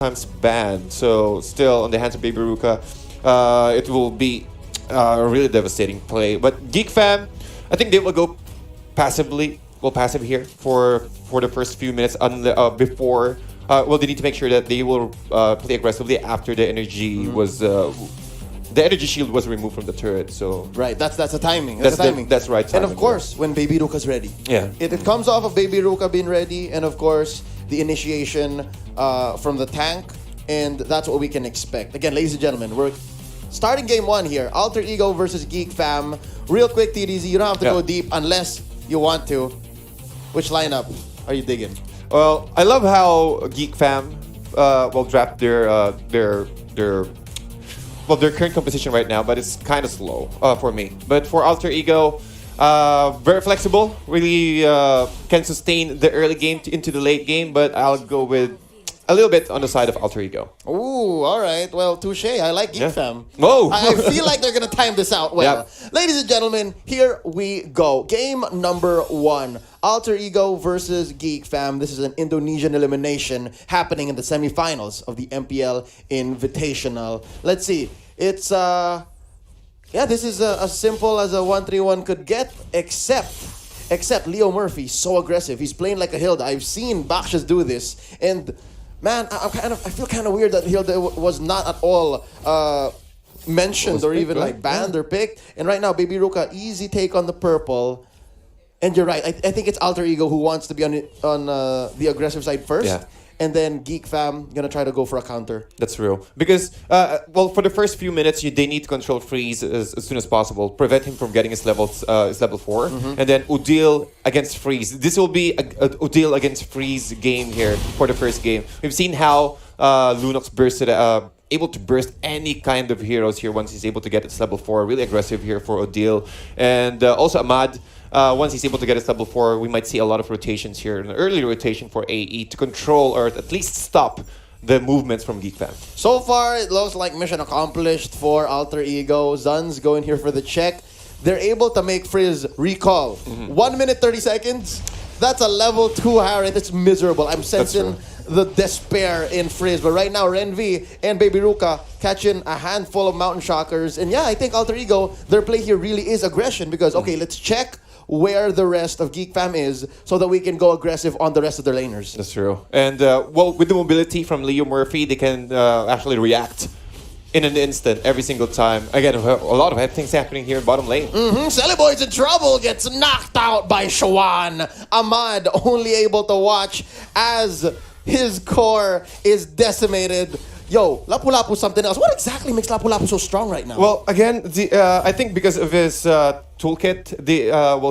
times banned. So still on the hands of Baby Ruka, it will be a really devastating play. But Geek Fam, I think they will go passive here for the first few minutes before. Well, they need to make sure that they will play aggressively after the energy the energy shield was removed from the turret. So right, that's the timing. That's the timing. That's right. Timing, and of course, when Baby Ruka's ready. Yeah. It comes off of Baby Ruka being ready, and of course, the initiation from the tank, and that's what we can expect. Again, ladies and gentlemen, we're starting game one here. Alter Ego versus Geek Fam. Real quick, TDZ, you don't have to go deep unless you want to. Which lineup are you digging? Well, I love how Geek Fam will draft their current composition right now, but it's kind of slow for me. But for Alter Ego, very flexible, really can sustain the early game into the late game, but I'll go with a little bit on the side of Alter Ego. Ooh, all right. Well, touche. I like Geek Fam. Whoa! I feel like they're going to time this out well. Ladies and gentlemen, here we go. Game number one. Alter Ego versus Geek Fam. This is an Indonesian elimination happening in the semifinals of the Mpl Invitational. Let's see. It's, this is as simple as a 1-3-1 could get, except Leo Murphy, so aggressive. He's playing like a Hilda. I've seen Bakshas do this. And man, I feel kind of weird that Hilda was not at all mentioned or even like banned or picked. And right now, Baby Ruka, easy take on the purple. And you're right. I think it's Alter Ego who wants to be on the aggressive side first. Yeah. And then Geek Fam gonna try to go for a counter. That's real. Because, for the first few minutes, they need to control Freeze as soon as possible, prevent him from getting his level 4, and then Udil against Freeze. This will be a Udil against Freeze game here for the first game. We've seen how Lunox able to burst any kind of heroes here once he's able to get his level 4. Really aggressive here for Odile. And also Ahmad, once he's able to get his level 4, we might see a lot of rotations here. An early rotation for AE to control or at least stop the movements from Geek Fam. So far, it looks like mission accomplished for Alter Ego. Zun's going here for the check. They're able to make Frizz recall. 1 minute, 30 seconds. That's a level 2 Harriet. It's miserable. I'm sensing the despair in Frizz. But right now, Renvi and Baby Ruka catching a handful of Mountain Shockers. And yeah, I think Alter Ego, their play here really is aggression because, okay, let's check where the rest of Geek Fam is so that we can go aggressive on the rest of their laners. That's true. And, with the mobility from Leo Murphy, they can actually react in an instant, every single time. Again, a lot of things happening here in bottom lane. Selly Boy's in trouble, gets knocked out by Shawan. Ahmad only able to watch as his core is decimated. Yo, Lapu-Lapu something else. What exactly makes Lapu-Lapu so strong right now? Well, again, I think because of his toolkit,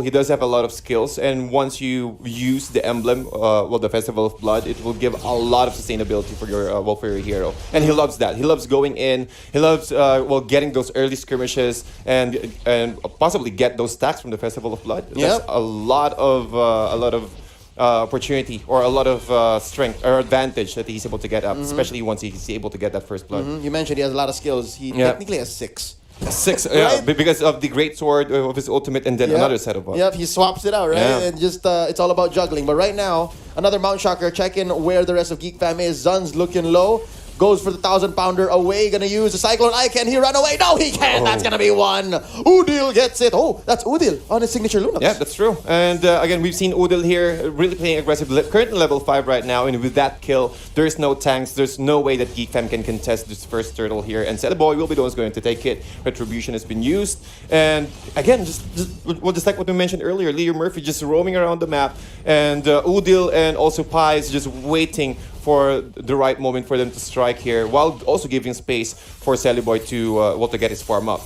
he does have a lot of skills. And once you use the emblem, the Festival of Blood, it will give a lot of sustainability for your hero. And he loves that. He loves going in. He loves getting those early skirmishes and possibly get those stacks from the Festival of Blood. That's a lot of opportunity or a lot of strength or advantage that he's able to get up, especially once he's able to get that first blood. You mentioned he has a lot of skills. He technically has 6. 6, right? Because of the great sword of his ultimate and then another set of buffs. Yep, he swaps it out, right? And just it's all about juggling. But right now, another Mount Shocker checking where the rest of Geek Fam is. Zun's looking low. Goes for the 1,000-pounder away. Gonna use the Cyclone Eye. Can he run away? No, he can't. That's gonna be one. Udil gets it. Oh, that's Udil on his signature Lunox. Yeah, that's true. And again, we've seen Udil here really playing aggressive. Currently level 5 right now. And with that kill, there's no tanks. There's no way that Geek Fam can contest this first turtle here. And Selly Boy will be the ones going to take it. Retribution has been used. And again, just like what we mentioned earlier, Leo Murphy just roaming around the map. And Udil and also Pai is just waiting for the right moment for them to strike here, while also giving space for Selly Boy to get his farm up.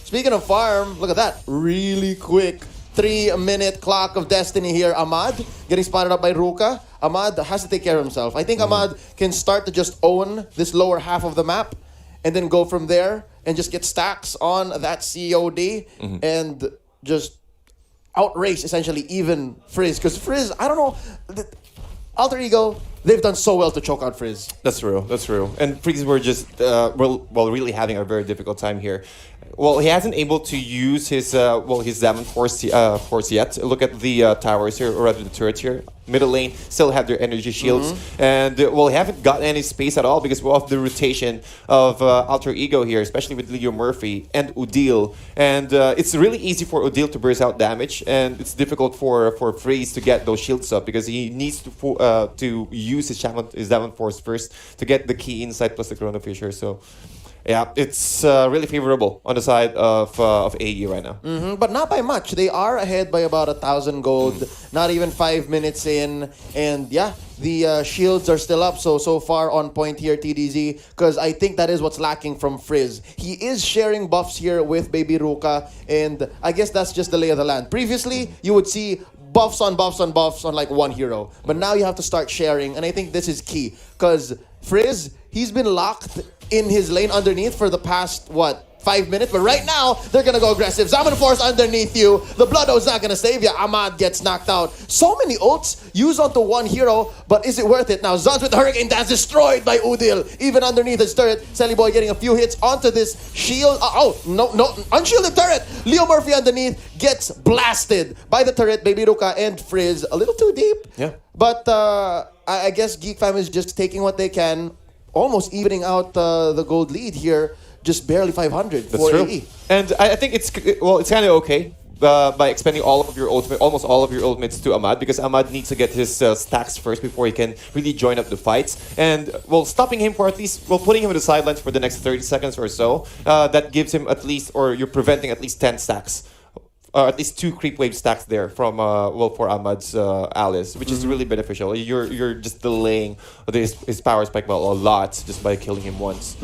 Speaking of farm, look at that. Really quick 3-minute clock of destiny here. Ahmad getting spotted up by Ruka. Ahmad has to take care of himself. I think Ahmad can start to just own this lower half of the map and then go from there and just get stacks on that COD and just outrace essentially even Frizz. Because Frizz, I don't know, Alter Ego, they've done so well to choke out Frizz. That's true. That's true. And Freeze were just really having a very difficult time here. Well, he hasn't able to use his his Diamond Force yet. Look at the towers here, or rather the turrets here. Middle lane still have their energy shields, and he haven't got any space at all because of the rotation of Alter Ego here, especially with Leo Murphy and Udil. And it's really easy for Udil to burst out damage, and it's difficult for Freeze to get those shields up because he needs to use his Diamond Force first to get the key insight plus the Chrono Fisher. So. Yeah, it's really favorable on the side of AE right now. But not by much. They are ahead by about 1,000 gold. Not even 5 minutes in. And yeah, the shields are still up. So far on point here, TDZ. Because I think that is what's lacking from Frizz. He is sharing buffs here with Baby Ruka. And I guess that's just the lay of the land. Previously, you would see buffs on buffs on buffs on like one hero. But now you have to start sharing. And I think this is key. Because Frizz, he's been locked in his lane underneath for the past, 5 minutes? But right now, they're gonna go aggressive. Diamond Force underneath you. The Blood Oath's not gonna save you. Ahmad gets knocked out. So many ults used onto one hero, but is it worth it? Now, Zun's with the Hurricane Dance destroyed by Udil. Even underneath his turret, Selly Boy getting a few hits onto this shield. No, unshielded turret. Leo Murphy underneath gets blasted by the turret. Baby Ruka and Frizz a little too deep. Yeah. But I guess Geek Fam is just taking what they can, almost evening out the gold lead here. Just barely 500 That's for true. AE. And I think it's kind of okay by expending almost all of your ultimates to Ahmad, because Ahmad needs to get his stacks first before he can really join up the fights. And stopping him for at least, putting him on the sidelines for the next 30 seconds or so, that gives him at least, or you're preventing at least 10 stacks. At least 2 creep wave stacks there from for Ahmad's Alice, which is really beneficial. You're just delaying his power spike a lot just by killing him once.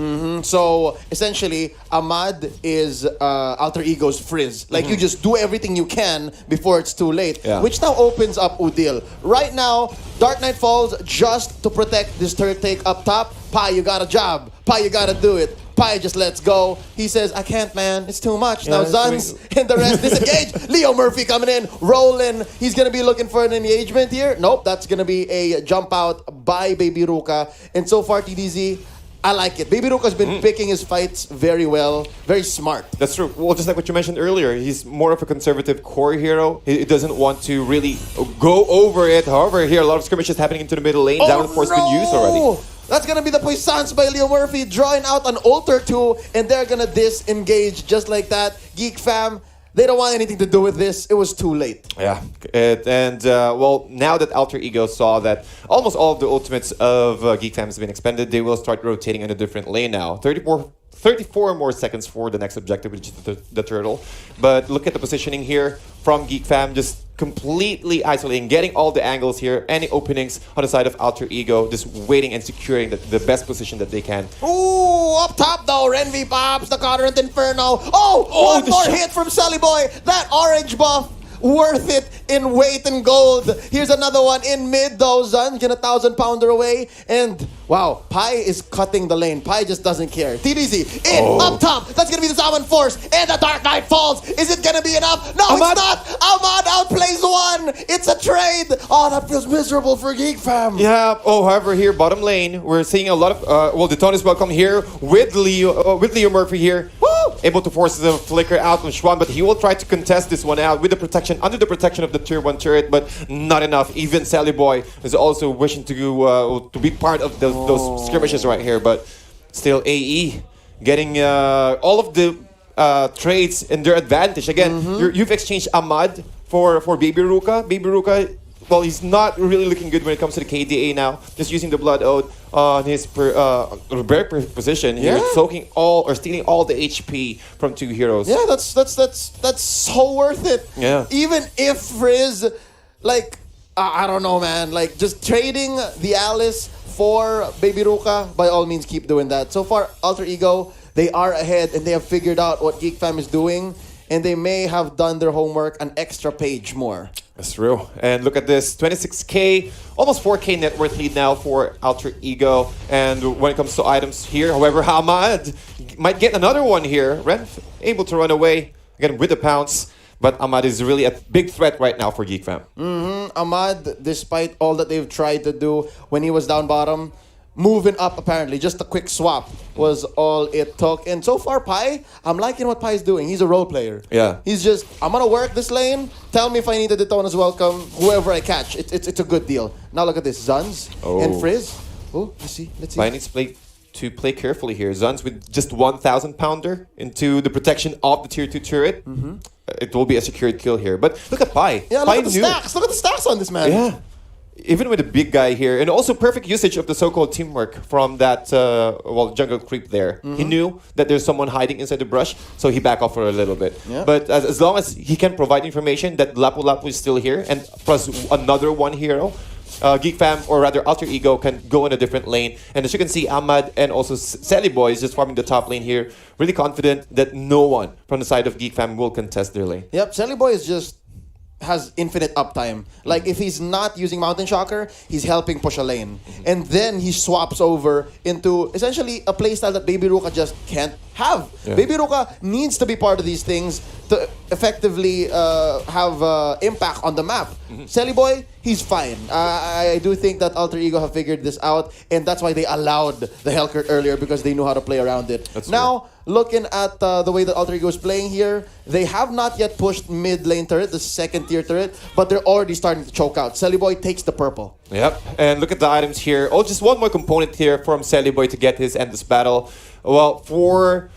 So essentially, Ahmad is Alter Ego's Frizz. Like you just do everything you can before it's too late, which now opens up Udil. Right now, Dark Knight falls just to protect this turret take up top. Pi, you got a job. Pi, you gotta do it. Pi just lets go. He says, I can't, man. It's too much. Now Zuns and the rest disengage. Leo Murphy coming in, rolling. He's going to be looking for an engagement here. Nope, that's going to be a jump out by Baby Ruka. And so far, TDZ, I like it. Baby Ruka's been picking his fights very well. Very smart. That's true. Well, just like what you mentioned earlier, he's more of a conservative core hero. He doesn't want to really go over it. However, here, a lot of skirmishes happening into the middle lane. Diamond Force been used already. That's gonna be the puissance by Leo Murphy, drawing out an ult or two, and they're gonna disengage just like that. Geek Fam, they don't want anything to do with this. It was too late. Yeah, now that Alter Ego saw that almost all of the ultimates of Geek Fam has been expended, they will start rotating on a different lane now. 34 more seconds for the next objective, which is the turtle. But look at the positioning here from Geek Fam, just completely isolating, getting all the angles here, any openings on the side of Alter Ego, just waiting and securing the best position that they can. Ooh, up top though, Renvi pops the Quadrant Inferno. One more hit from Sully Boy. That orange buff, worth it in weight and gold. Here's another one in mid though. Zun get 1,000 pounder away. And wow, Pi is cutting the lane. Pi just doesn't care. TDZ up top. That's gonna be the Diamond Force. And the Dark Knight falls. Is it gonna be enough? No, Ahmad. it's not. Ahmad outplays one. It's a trade. Oh, that feels miserable for Geek Fam. Yeah. However, here bottom lane, we're seeing a lot of the tone is welcome here with Leo Murphy here. Woo! Able to force the flicker out on Schwan, but he will try to contest this one out with the protection under the protection of the tier 1 turret, but not enough. Even Sally Boy is also wishing to be part of those skirmishes right here, but still AE getting all of the trades in their advantage. Again, you've exchanged Ahmad for Baby Ruka. Baby Ruka, well, he's not really looking good when it comes to the KDA now. Just using the Blood Oath on his rare position. He's soaking stealing all the HP from 2 heroes. Yeah, that's so worth it. Yeah. Even if Frizz, I don't know, man. Just trading the Alice for Baby Ruka, by all means, keep doing that. So far, Alter Ego, they are ahead and they have figured out what Geek Fam is doing, and they may have done their homework an extra page more. That's true. And look at this, 26k, almost 4k net worth lead now for Alter Ego. And when it comes to items here, however, Ahmad might get another one here. Ren able to run away again with the pounce. But Ahmad is really a big threat right now for Geek Fam. Ahmad, despite all that they've tried to do when he was down bottom, moving up apparently, just a quick swap was all it took. And so far, Pi, I'm liking what Pi is doing. He's a role player. Yeah. He's just, I'm going to work this lane. Tell me if I need a Daytona's welcome. Whoever I catch, it's a good deal. Now look at this. Zuns and Frizz. Oh, let's see. Pi needs to play carefully here. Zuns with just 1,000 pounder into the protection of the tier 2 turret. It will be a secured kill here. But look at Pi. Yeah, look at the stacks. Look at the stacks on this man. Yeah. Even with a big guy here, and also perfect usage of the so-called teamwork from that jungle creep there. He knew that there's someone hiding inside the brush, so he backed off for a little bit. Yeah. But as long as he can provide information that Lapu Lapu is still here, and plus another one hero, Geek Fam, or rather Alter Ego, can go in a different lane. And as you can see, Ahmad and also Sally Boy is just farming the top lane here. Really confident that no one from the side of Geek Fam will contest their lane. Yep, Sally Boy is just has infinite uptime. Like if he's not using Mountain Shocker, he's helping push a lane. And then he swaps over into essentially a playstyle that Baby Ruka just can't have. Yeah. Baby Ruka needs to be part of these things to effectively have impact on the map. Selly Boy, he's fine. I do think that Alter Ego have figured this out, and that's why they allowed the Hellcurt earlier, because they knew how to play around it. That's now, looking at the way that Alter Ego is playing here, they have not yet pushed mid lane turret, the second tier turret, but they're already starting to choke out. Selly Boy takes the purple. Yep, and look at the items here. Oh, just one more component here from Selly Boy to get his endless battle. Well, for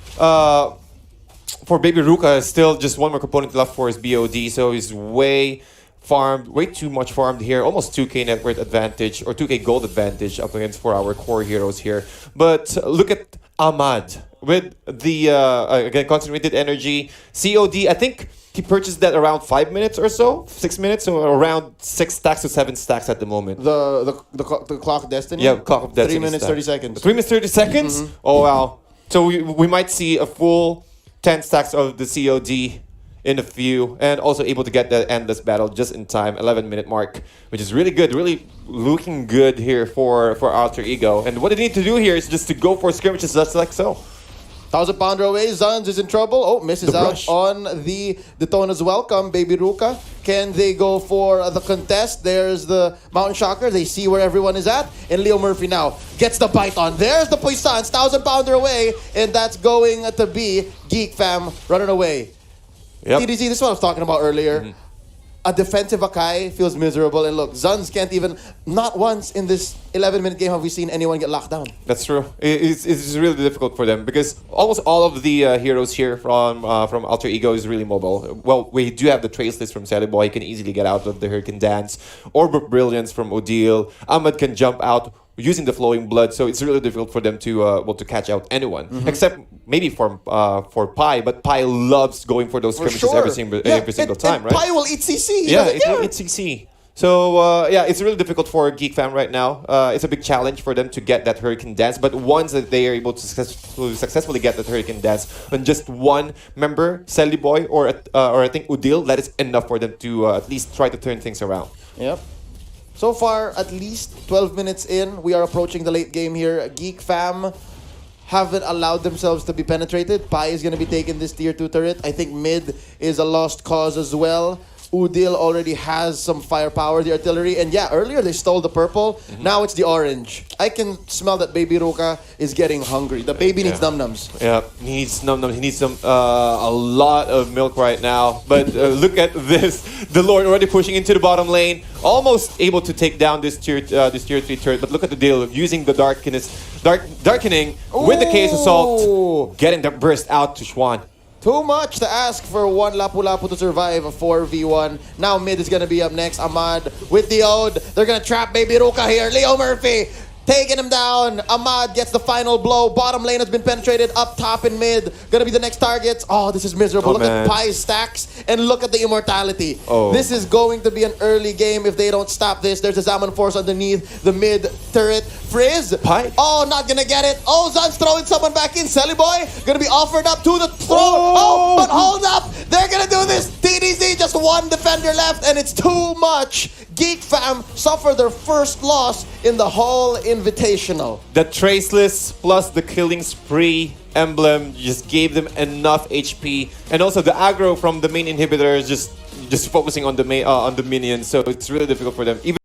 Baby Ruka, still just one more component left for his BOD, so he's way too much farmed here. Almost 2k net worth advantage, or 2k gold advantage up against for our core heroes here. But look at Ahmad with the, again, concentrated energy. COD, I think he purchased that around 5 minutes or so, 6 minutes, so around 6 stacks to 7 stacks at the moment. The Clock of Destiny? Yeah, Clock of Destiny. 3 minutes, 30 seconds. 3 minutes, 30 seconds? Oh, wow. So we might see a full 10 stacks of the COD in a few, and also able to get that endless battle just in time, 11-minute mark, which is really good, really looking good here for Alter Ego. And what they need to do here is just to go for skirmishes just like so. 1,000 pounder away, Zuns is in trouble. Oh, misses out brush. on the Daytona's welcome, Baby Ruka. Can they go for the contest? There's the Mountain Shocker. They see where everyone is at. And Leo Murphy now gets the bite on. There's the Puissance, 1,000 pounder away. And that's going to be Geek Fam running away. Yep. TDZ, this is what I was talking about earlier. A defensive Akai feels miserable. And look, Zuns can't even, not once in this 11-minute game have we seen anyone get locked down. That's true. It's really difficult for them because almost all of the heroes here from Alter Ego is really mobile. Well, we do have the trace list from Sally Boy. He can easily get out of the Hurricane Dance. Orb of Brilliance from Odile. Ahmad can jump out using the Flowing Blood, so it's really difficult for them to catch out anyone, except maybe for Pi. But Pi loves going for those skirmishes every single time, right? Pi will eat CC. Yeah, it will eat CC. So yeah, it's really difficult for Geek Fam right now. It's a big challenge for them to get that Hurricane Dance, but once that they are able to successfully get that Hurricane Dance on just one member, Sally Boy or I think Udil, that is enough for them to at least try to turn things around. Yep. So far, at least 12 minutes in, we are approaching the late game here. Geek Fam haven't allowed themselves to be penetrated. Pi is going to be taking this tier 2 turret. I think mid is a lost cause as well. Udil already has some firepower, the artillery. And yeah, earlier they stole the purple. Now it's the orange. I can smell that Baby Ruka is getting hungry. The baby needs num-nums. Yeah, he needs num-nums. He needs a lot of milk right now. But look at this. The Lord already pushing into the bottom lane. Almost able to take down this tier 3 turret. But look at the deal. Using the darkening with the Chaos Assault. Getting the burst out to Schwan. Too much to ask for one Lapu Lapu to survive a 4v1. Now mid is going to be up next. Ahmad with the Ode. They're going to trap Baby Ruka here. Leo Murphy taking him down. Ahmad gets the final blow. Bottom lane has been penetrated. Up top in mid. Gonna be the next targets. Oh, this is miserable. Look at Pi's stacks and look at the immortality. This is going to be an early game if they don't stop this. There's a Zaman Force underneath the mid turret. Frizz. Pi. Oh, not gonna get it. Oh, Zan's throwing someone back in. Selly Boy gonna be offered up to the throw. Oh, but hold up. They're gonna do this. TDZ, just one defender left and it's too much. Geek fam suffer their first loss in the whole Invitational. The Traceless plus the Killing Spree emblem just gave them enough HP, and also the aggro from the main inhibitor is just focusing on the minions, so it's really difficult for them. Even